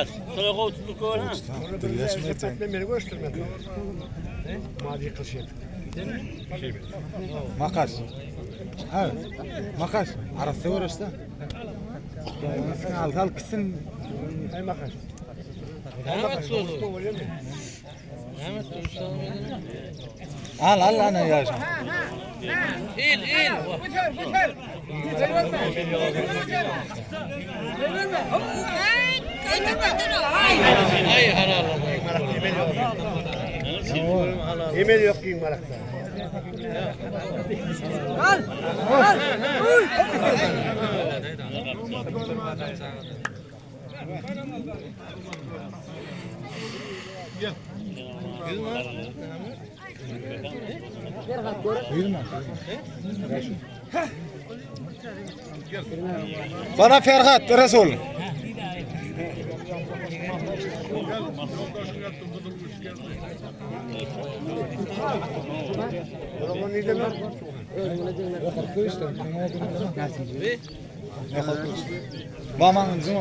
makas. Sonra koltuğu koy ha. Birleşmeyecek. Beni gösterme. Madi kılışıyor. Makas. Ha. Makas. Arası uğraştı. Al gitsin. Ay makas. Ahmet sordu. Ahmet sordu. Al ana yaşa. İl. Ay halal. Emel yok ki marakta. Bana Ferhat Resul. Oğlum ne demek? Bamanın zımı.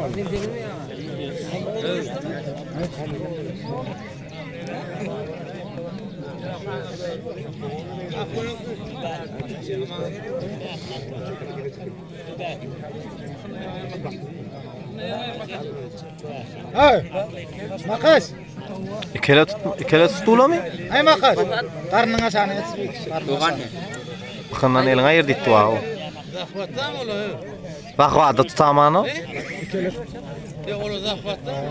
Hey, makas. İkele tutula mı? Ay makas. Karnına sana et. Bakından elin ayır ditti vağı. Bak vaada tutamano. Ya onu zahfatta.